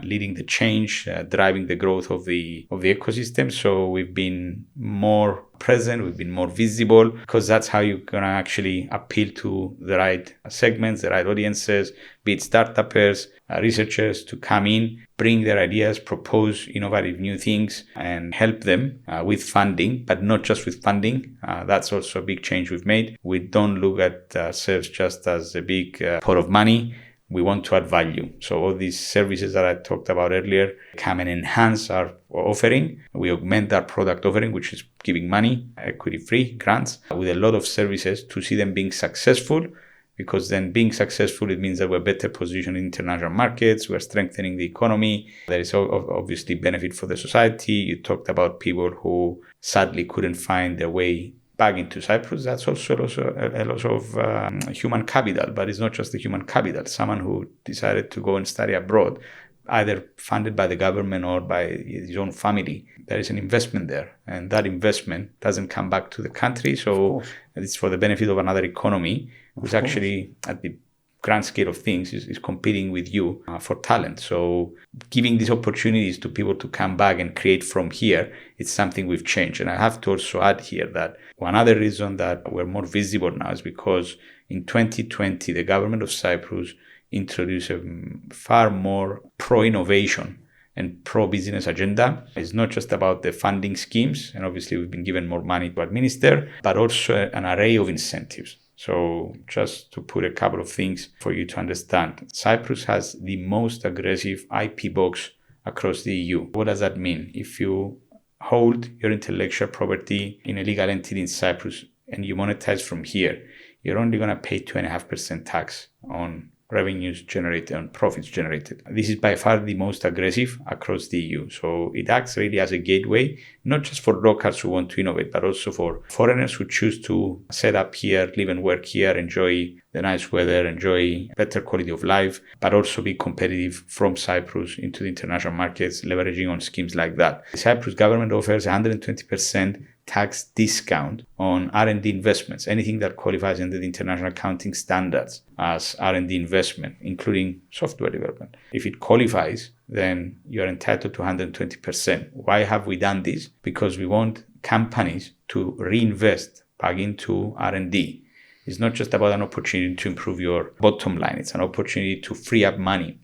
leading the change, driving the growth of the ecosystem. So we've been more present, we've been more visible, because that's how you're going to actually appeal to the right segments, the right audiences, be it startuppers, researchers, to come in, bring their ideas, propose innovative new things, and help them with funding, but not just with funding. That's also a big change we've made. We don't look at ourselves just as a big pot of money. We want to add value. So all these services that I talked about earlier come and enhance our offering. We augment our product offering, which is giving money, equity-free grants, with a lot of services to see them being successful, because then being successful, it means that we're better positioned in international markets, we're strengthening the economy. There is obviously benefit for the society. You talked about people who sadly couldn't find their way back into Cyprus. That's also a lot of human capital, but it's not just the human capital. Someone who decided to go and study abroad, either funded by the government or by his own family, there is an investment there, and that investment doesn't come back to the country. So it's for the benefit of another economy, who's actually at the grand scale of things is competing with you for talent. So giving these opportunities to people to come back and create from here, it's something we've changed. And I have to also add here that one other reason that we're more visible now is because in 2020, the government of Cyprus introduced a far more pro-innovation and pro-business agenda. It's not just about the funding schemes, and obviously we've been given more money to administer, but also an array of incentives. So just to put a couple of things for you to understand, Cyprus has the most aggressive IP box across the EU. What does that mean? If you hold your intellectual property in a legal entity in Cyprus and you monetize from here, you're only going to pay 2.5% tax on revenues generated, on profits generated. This is by far the most aggressive across the EU. So it acts really as a gateway, not just for locals who want to innovate, but also for foreigners who choose to set up here, live and work here, enjoy the nice weather, enjoy better quality of life, but also be competitive from Cyprus into the international markets, leveraging on schemes like that. The Cyprus government offers 120% tax discount on R&D investments, anything that qualifies under the international accounting standards as R&D investment, including software development. If it qualifies, then you're entitled to 120%. Why have we done this? Because we want companies to reinvest back into R&D. It's not just about an opportunity to improve your bottom line. It's an opportunity to free up money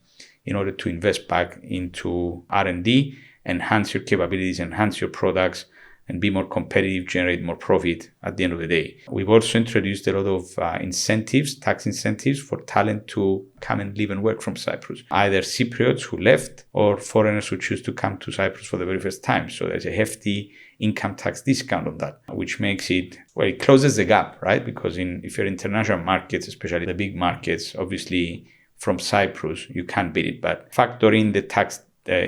in order to invest back into R&D, enhance your capabilities, enhance your products, and be more competitive, generate more profit at the end of the day. We've also introduced a lot of incentives, tax incentives for talent to come and live and work from Cyprus. Either Cypriots who left or foreigners who choose to come to Cyprus for the very first time. So there's a hefty income tax discount on that, which makes it, well, it closes the gap, right? Because if you're international markets, especially the big markets, obviously from Cyprus, you can't beat it. But factor in the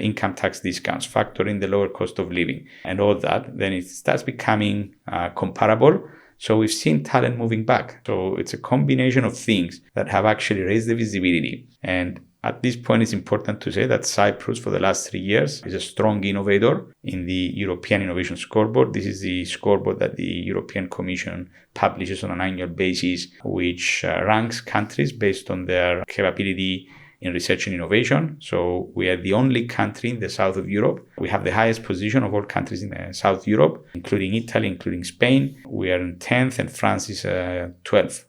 income tax discounts, factor in the lower cost of living and all that, then it starts becoming comparable. So we've seen talent moving back. So it's a combination of things that have actually raised the visibility. And at this point, it's important to say that Cyprus, for the last 3 years, is a strong innovator in the European Innovation Scoreboard. This is the scoreboard that the European Commission publishes on an annual basis, which ranks countries based on their capability in research and innovation. So we are the only country in the south of Europe. We have the highest position of all countries in South Europe, including Italy, including Spain. We are in 10th and France is 12th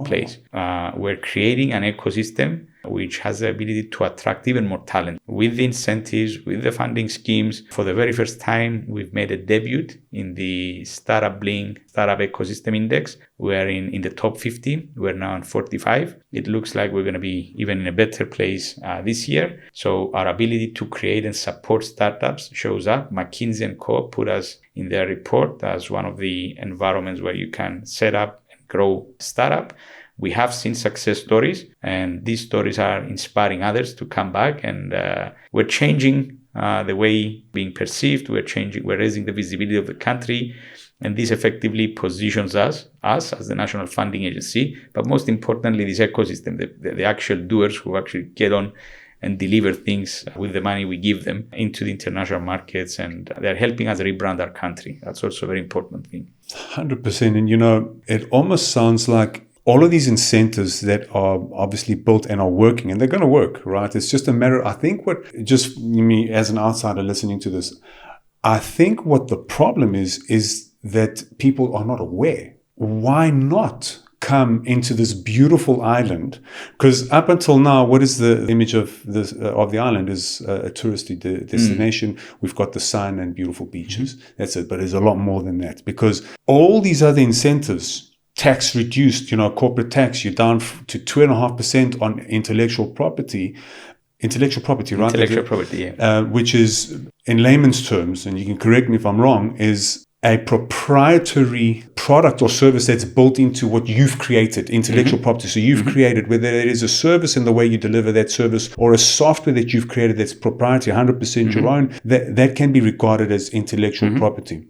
place. We're creating an ecosystem which has the ability to attract even more talent. With the incentives, with the funding schemes, for the very first time, we've made a debut in the Startup Blink Startup Ecosystem Index. We're in the top 50. We're now on 45. It looks like we're going to be even in a better place this year. So our ability to create and support startups shows up. McKinsey & Co. put us in their report as one of the environments where you can set up and grow startup. We have seen success stories, and these stories are inspiring others to come back, and we're changing the way being perceived. We're raising the visibility of the country, and this effectively positions us as the national funding agency, but most importantly, this ecosystem, the actual doers who actually get on and deliver things with the money we give them into the international markets, and they're helping us rebrand our country. That's also a very important thing. 100%. And it almost sounds like all of these incentives that are obviously built and are working, and they're going to work, right? It's just a matter, I think just me as an outsider listening to this, I think what the problem is that people are not aware. Why not come into this beautiful island? Because up until now, what is the image of the island? Is a touristy destination. We've got the sun and beautiful beaches. That's it. But there's a lot more than that, because all these other incentives, tax reduced, corporate tax, you're down to 2.5% on intellectual property, right? Intellectual property, yeah. Which is, in layman's terms, and you can correct me if I'm wrong, is a proprietary product or service that's built into what you've created, intellectual property. So you've created, whether it is a service in the way you deliver that service or a software that you've created that's proprietary, 100% your own, that can be regarded as intellectual property.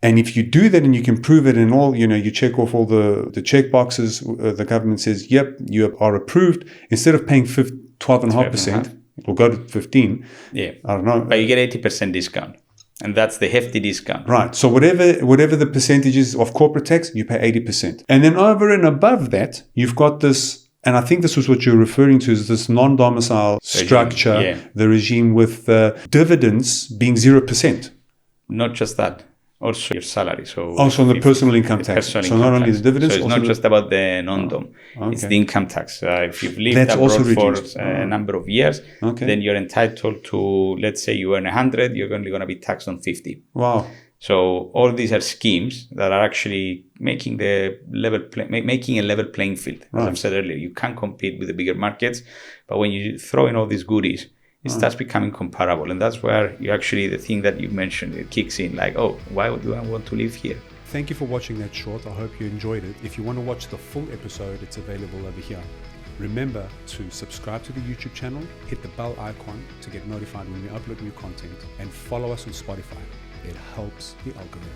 And if you do that and you can prove it in all, you check off all the check boxes, the government says, yep, you are approved. Instead of paying 12.5%, it will go to 15. Yeah. I don't know. But you get 80% discount. And that's the hefty discount. Right. So whatever the percentage is of corporate tax, you pay 80%. And then over and above that, you've got this, and I think this was what you're referring to, is this non-domicile structure, the regime with dividends being 0%. Not just that. Also your salary. So also on the personal income tax. So not only the dividends. So it's not just about the non-dom. Okay. It's the income tax. If you've lived abroad for a number of years, then you're entitled to, let's say you earn 100, you're only going to be taxed on 50. Wow. So all these are schemes that are actually making a level playing field. As I've said earlier, you can't compete with the bigger markets, but when you throw in all these goodies, it starts becoming comparable. And that's where you actually, the thing that you mentioned, it kicks in like, oh, why do I want to live here? Thank you for watching that short. I hope you enjoyed it. If you want to watch the full episode, it's available over here. Remember to subscribe to the YouTube channel, hit the bell icon to get notified when we upload new content, and follow us on Spotify. It helps the algorithm.